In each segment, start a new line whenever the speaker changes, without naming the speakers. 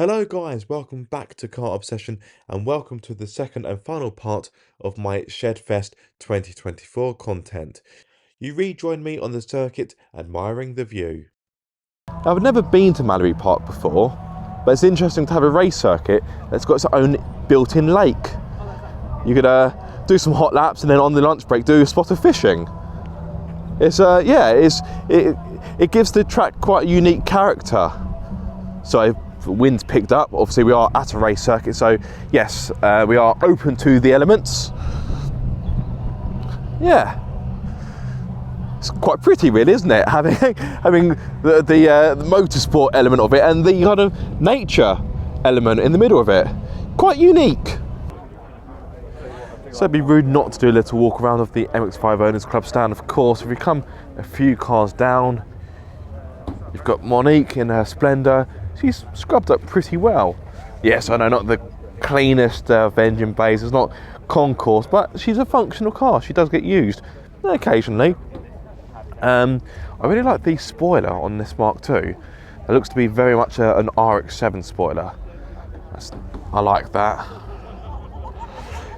Hello guys, welcome back to Car Obsession and welcome to the second and final part of my Shedfest 2024 content. You rejoin me on the circuit admiring the view. I've never been to Mallory Park before, but it's interesting to have a race circuit that's got its own built-in lake. You could do some hot laps and then on the lunch break do a spot of fishing. It gives the track quite a unique character. So the wind's picked up. Obviously we are at a race circuit, so yes, we are open to the elements. Yeah, it's quite pretty really, isn't it, having the motorsport element of it and the kind of nature element in the middle of it. Quite unique. So it'd be rude not to do a little walk around of the MX-5 Owners Club stand. Of course, if we come a few cars down, you've got Monique in her Splendour. She's scrubbed up pretty well. Yes, I know, not the cleanest of engine bays, it's not concourse, but she's a functional car. She does get used occasionally. I really like the spoiler on this Mark II. It looks to be very much an RX-7 spoiler. I like that.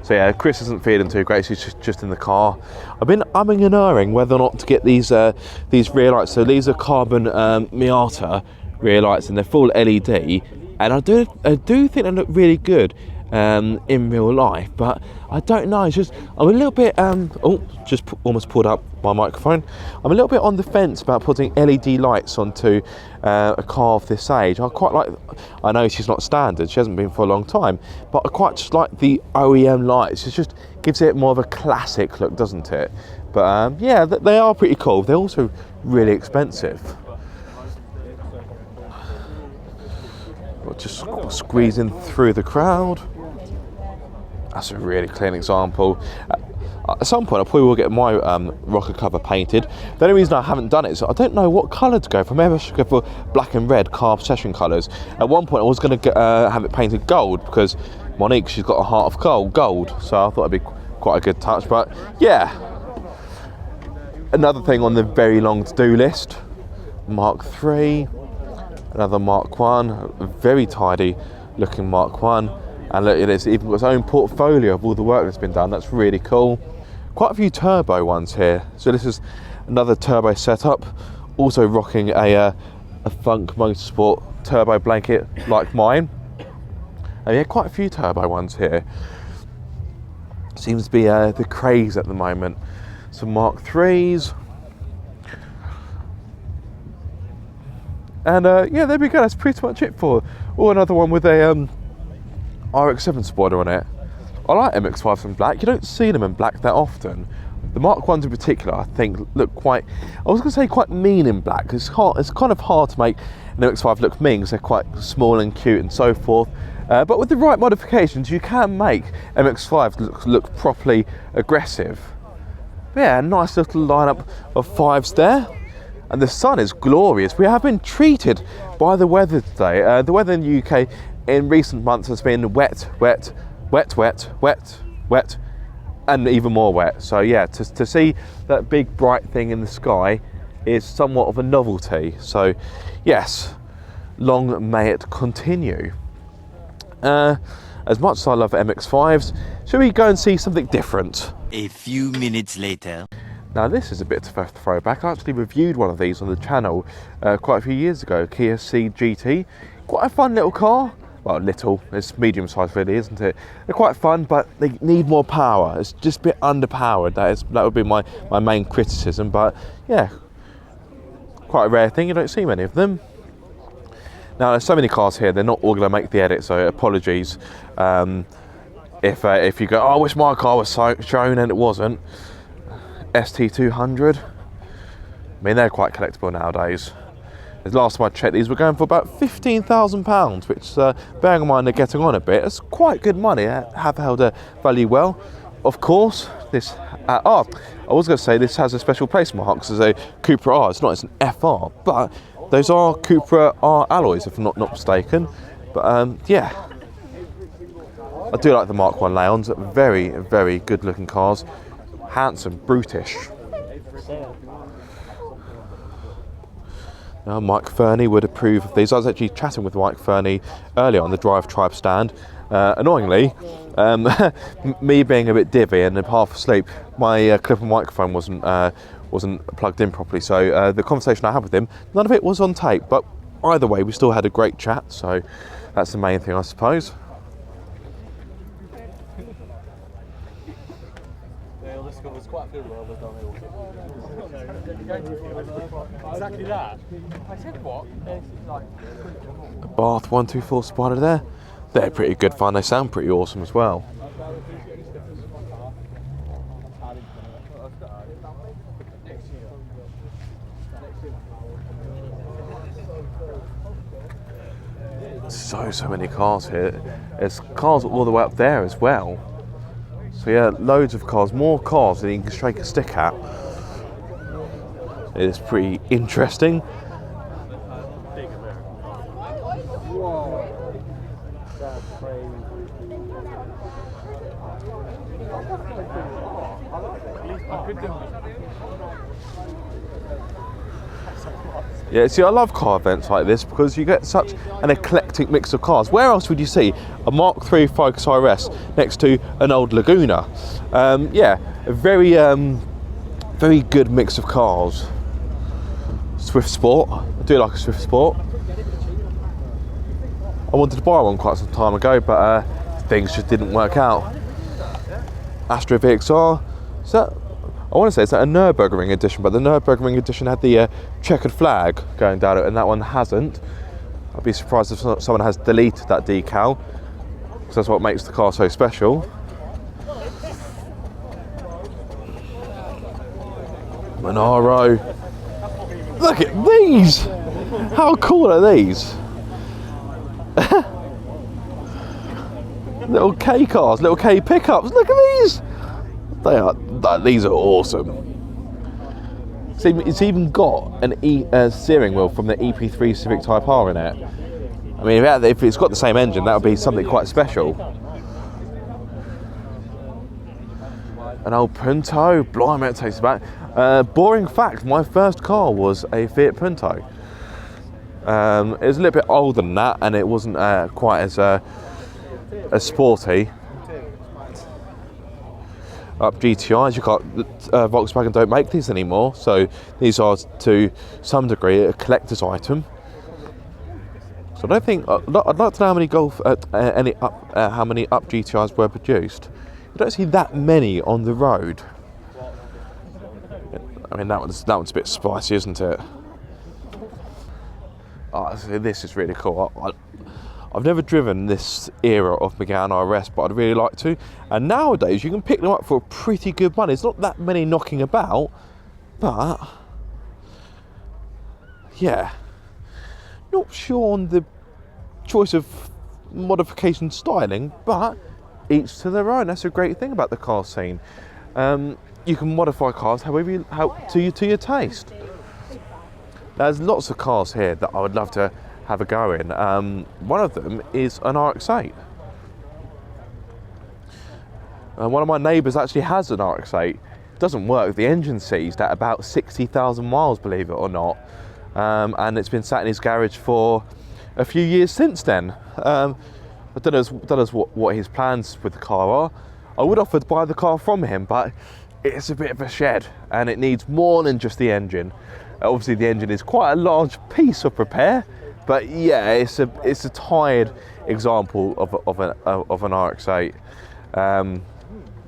So yeah, Chris isn't feeling too great, she's just in the car. I've been umming and ahhing whether or not to get these rear lights. So these are carbon Miata rear lights and they're full LED, and I do think they look really good in real life, but I don't know, it's just I'm a little bit almost pulled up my microphone. I'm a little bit on the fence about putting LED lights onto a car of this age. I know she's not standard, she hasn't been for a long time, but I quite just like the OEM lights. It just gives it more of a classic look, doesn't it? But yeah, they are pretty cool. They're also really expensive. Just squeezing through the crowd. That's a really clean example. At some point I probably will get my rocker cover painted. The only reason I haven't done it is I don't know what colour to go for. Maybe I should go for black and red car obsession colours. At one point I was going to have it painted gold because Monique, she's got a heart of gold, so I thought it'd be quite a good touch. But yeah, another thing on the very long to-do list, Mark III. Another Mark 1, a very tidy looking Mark 1, and look, it's even got its own portfolio of all the work that's been done. That's really cool. Quite a few turbo ones here. So this is another turbo setup, also rocking a Funk Motorsport turbo blanket like mine. And yeah, quite a few turbo ones here. Seems to be the craze at the moment. Some Mark 3s. And yeah, there we go, that's pretty much it for. Oh, another one with a RX-7 spoiler on it. I like MX-5s in black. You don't see them in black that often. The Mark 1s in particular, I think, look quite, I was going to say quite mean in black, because it's kind of hard to make an MX-5 look mean, because they're quite small and cute and so forth. But with the right modifications, you can make MX-5s look properly aggressive. But yeah, a nice little lineup of 5s there. And the sun is glorious. We have been treated by the weather today. The weather in the UK in recent months has been wet, wet, wet, wet, wet, wet, and even more wet. So yeah, to see that big bright thing in the sky is somewhat of a novelty. So yes, long may it continue. As much as I love MX-5s, shall we go and see something different?
A few minutes later.
Now this is a bit of a throwback. I actually reviewed one of these on the channel quite a few years ago, Kia Ceed GT. Quite a fun little car. Well, little, it's medium sized really, isn't it? They're quite fun, but they need more power. It's just a bit underpowered. That would be my main criticism, but yeah, quite a rare thing. You don't see many of them. Now there's so many cars here, they're not all going to make the edit, so apologies if you go, oh, I wish my car was shown and it wasn't. ST200, I mean, they're quite collectible nowadays. The last time I checked, these were going for about £15,000, which, bearing in mind they're getting on a bit, it's quite good money. Have held a value well. Of course, this, I was going to say this has a special place marks as a Cupra R. It's not, it's an FR, but those are Cupra R alloys, if I'm not mistaken. But yeah, I do like the Mark 1 Leons. Very, very good looking cars. Handsome, brutish. Mike Fernie would approve of these. I was actually chatting with Mike Fernie earlier on the Drive Tribe stand. Annoyingly, me being a bit divvy and half asleep, my clip-on microphone wasn't plugged in properly. So the conversation I had with him, none of it was on tape. But either way, we still had a great chat. So that's the main thing, I suppose.
Exactly that. I said what?
The Bath 124 Spider there. They're pretty good fun. They sound pretty awesome as well. So many cars here. There's cars all the way up there as well. So yeah, loads of cars, more cars than you can shake a stick at. It's pretty interesting. Yeah, see, I love car events like this because you get such an eclectic mix of cars. Where else would you see a Mark III Focus RS next to an old Laguna? Yeah, a very good mix of cars. Swift Sport, I do like a Swift Sport. I wanted to buy one quite some time ago, but things just didn't work out. Astra VXR, I want to say it's a Nürburgring edition, but the Nürburgring edition had the checkered flag going down it, and that one hasn't. I'd be surprised if someone has deleted that decal, because that's what makes the car so special. Monaro. Look at these! How cool are these? Little K cars, little K pickups. Look at these! These are awesome. It's even got an steering wheel from the EP3 Civic Type R in it. I mean, if it's got the same engine, that would be something quite special. An old Punto, blimey, it takes back. Boring fact, my first car was a Fiat Punto. It was a little bit older than that, and it wasn't quite as sporty. Up GTIs, Volkswagen don't make these anymore, so these are to some degree a collector's item. So I don't think I'd like to know how many how many up GTIs were produced. You don't see that many on the road. I mean, that one's a bit spicy, isn't it? Oh, this is really cool. I've never driven this era of Megane RS, but I'd really like to. And nowadays, you can pick them up for pretty good money. It's not that many knocking about, but yeah. Not sure on the choice of modification styling, but each to their own. That's a great thing about the car scene. You can modify cars to your taste. There's lots of cars here that I would love to have a go in. One of them is an RX-8. One of my neighbours actually has an RX-8. It doesn't work. The engine seized at about 60,000 miles, believe it or not. And it's been sat in his garage for a few years since then. I don't know what his plans with the car are. I would offer to buy the car from him, but it's a bit of a shed and it needs more than just the engine. Obviously the engine is quite a large piece of repair, but yeah, it's a tired example of an RX-8.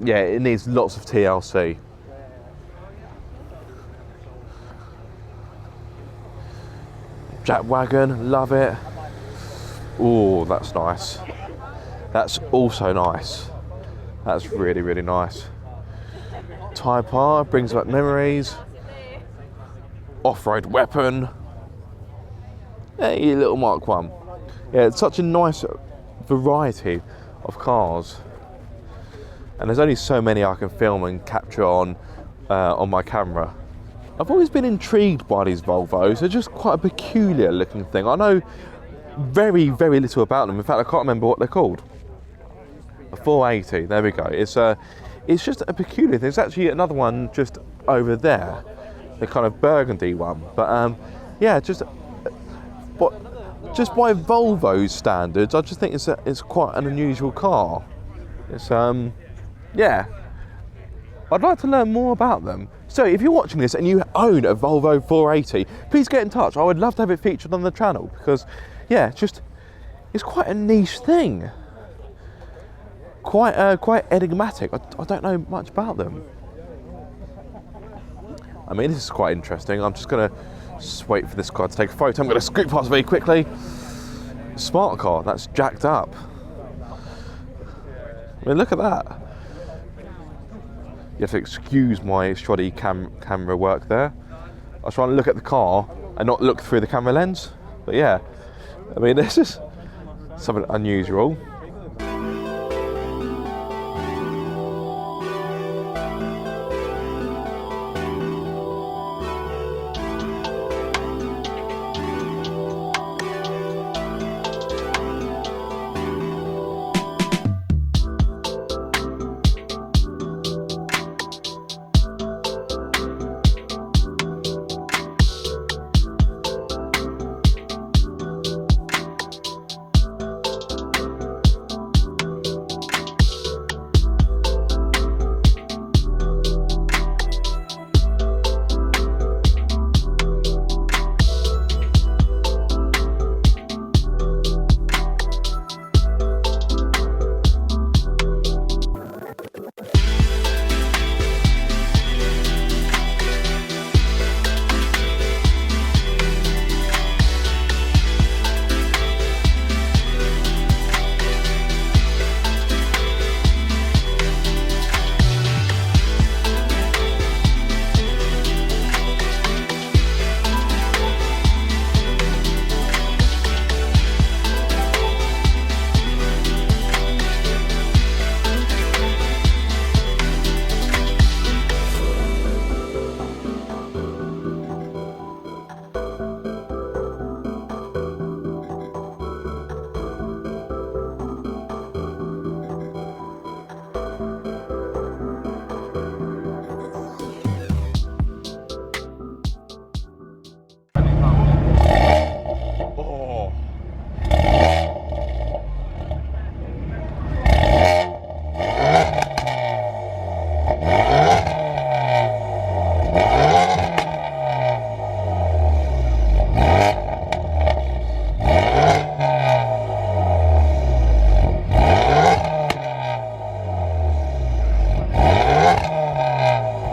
Yeah, it needs lots of TLC. Jack wagon, love it. Oh, that's nice. That's also nice. That's really, really nice. Type R brings back memories. Off-road weapon. Hey, little Mark 1. Yeah, it's such a nice variety of cars. And there's only so many I can film and capture on my camera. I've always been intrigued by these Volvos. They're just quite a peculiar looking thing. I know very, very little about them. In fact, I can't remember what they're called. A 480, there we go. It's just a peculiar thing. There's actually another one just over there, the kind of burgundy one. But yeah, just just by Volvo's standards, I just think it's quite an unusual car. It's yeah. I'd like to learn more about them. So if you're watching this and you own a Volvo 480, please get in touch. I would love to have it featured on the channel because, yeah, it's quite a niche thing. Quite enigmatic. I don't know much about them. I mean, this is quite interesting. I'm just gonna wait for this car to take a photo. I'm gonna scoot past very quickly. Smart car, that's jacked up. I mean, look at that. You have to excuse my shoddy camera work there. I was trying to look at the car and not look through the camera lens. But yeah, I mean, this is something unusual.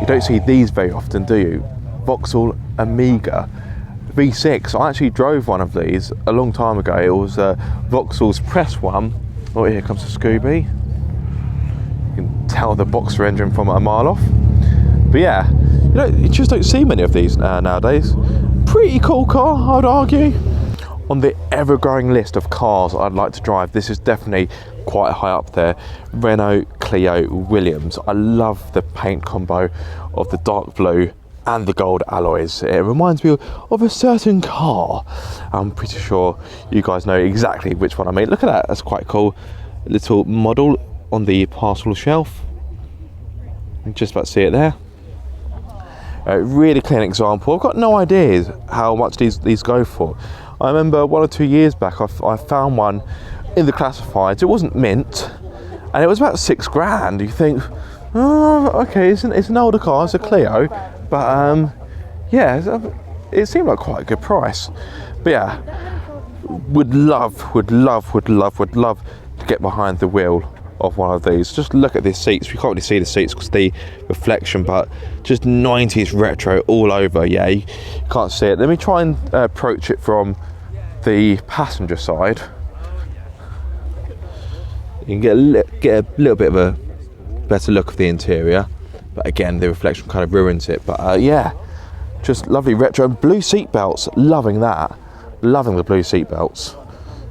You don't see these very often, do you? Vauxhall Omega V6. I actually drove one of these a long time ago. It was Vauxhall's press one. Oh, here comes the Scooby. You can tell the boxer engine from a mile off. But yeah, you just don't see many of these nowadays. Pretty cool car, I would argue. On the ever-growing list of cars I'd like to drive, this is definitely quite high up there. Renault Clio Williams. I love the paint combo of the dark blue and the gold alloys. It reminds me of a certain car. I'm pretty sure you guys know exactly which one I mean. Look at that, that's quite cool. A little model on the parcel shelf. I'm just about to see it there. A really clean example. I've got no idea how much these go for. I remember 1 or 2 years back I found one in the classifieds. It wasn't mint and it was about £6 grand. You think, oh, okay, it's an older car, it's a Clio, but yeah, it seemed like quite a good price. But yeah, would love to get behind the wheel of one of these. Just look at these seats. We can't really see the seats because the reflection, but just 90s retro all over. Yeah, you can't see it. Let me try and approach it from the passenger side. You can get a little bit of a better look of the interior, but again the reflection kind of ruins it. But yeah, just lovely retro. And blue seat belts, loving that. Loving the blue seat belts.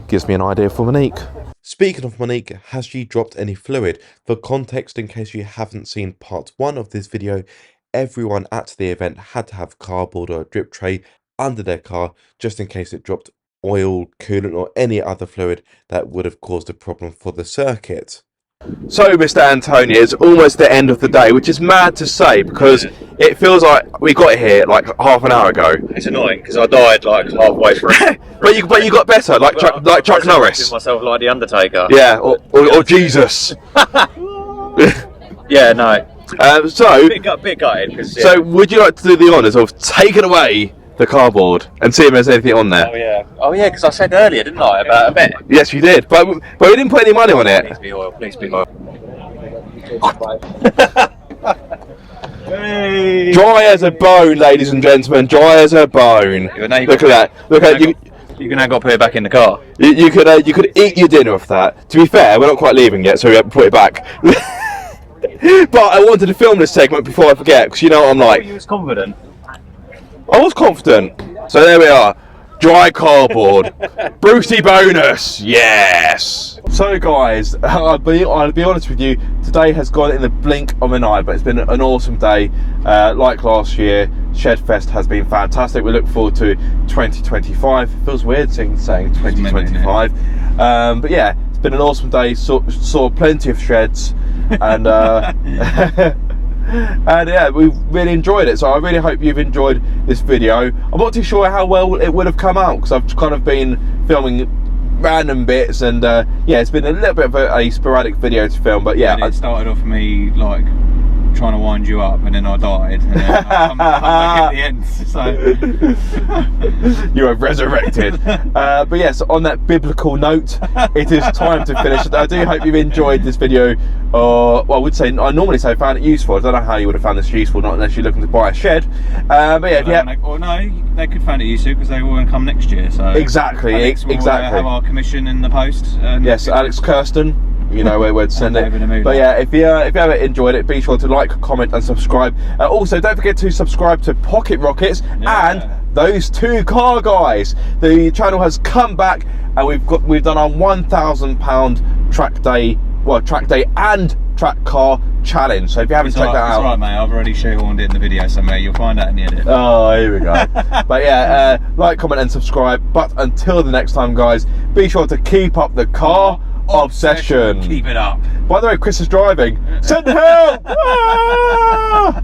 Gives me an idea for Monique. Speaking of Monique, has she dropped any fluid? For context, in case you haven't seen part 1 of this video, everyone at the event had to have cardboard or a drip tray under their car just in case it dropped oil, coolant or any other fluid that would have caused a problem for the circuit. So, Mr. Antonio, it's almost the end of the day, which is mad to say because it feels like we got here like half an hour ago.
It's annoying because I died like halfway through.
but you got better, like Chuck Norris.
Myself like the Undertaker.
Yeah, or Jesus.
Yeah, no.
So,
Bit gutted. Cause,
so would you like to do the honours of taking away the cardboard and see if there's anything on there?
Oh yeah, because I said earlier, didn't I, about a bet?
Yes, you did, but we didn't put any money on it.
Please be oil. Please be oil.
Hey.
Dry as a bone, ladies and gentlemen. Dry as a bone. Look at that. Look at you.
You're gonna got to put it back in the car.
You could eat your dinner with that. To be fair, we're not quite leaving yet, so we have to put it back. But I wanted to film this segment before I forget, because you know what I'm like.
You was confident.
I was confident. So there we are. Dry cardboard. Brucey bonus. Yes. So guys, I'll be honest with you. Today has gone in the blink of an eye, but it's been an awesome day. Like last year, Shedfest has been fantastic. We look forward to 2025. It feels weird saying 2025. But yeah, it's been an awesome day. Saw plenty of sheds, and and yeah, we've really enjoyed it. So I really hope you've enjoyed this video. I'm not too sure how well it would have come out because I've kind of been filming random bits, and yeah, it's been a little bit of a sporadic video to film, but yeah.
It started off me like trying to wind you up, and then I died, and then I come back at the end, so
you are resurrected. But yes, on that biblical note, it is time to finish it. I do hope you've enjoyed this video. Well, I normally say found it useful. I don't know how you would have found this useful, not unless you're looking to buy a shed. But yeah,
or no, they could find it useful because they will going to come next year. So
exactly,
Alex will,
exactly.
Have our commission in the post.
Yes, Alex Kirsten. You know where to send it. But yeah, if you ever enjoyed it, be sure to like, comment, and subscribe. Also, don't forget to subscribe to Pocket Rockets and those two car guys. The channel has come back, and we've done our £1,000 track day and track car challenge. So if you haven't checked that out,
that's right, mate. I've already shoehorned it in the video somewhere. You'll find out in the edit.
Oh, here we go. But yeah, like, comment, and subscribe. But until the next time, guys, be sure to keep up the car obsession.
Keep it up.
By the way, Chris is driving. Send help! Ah!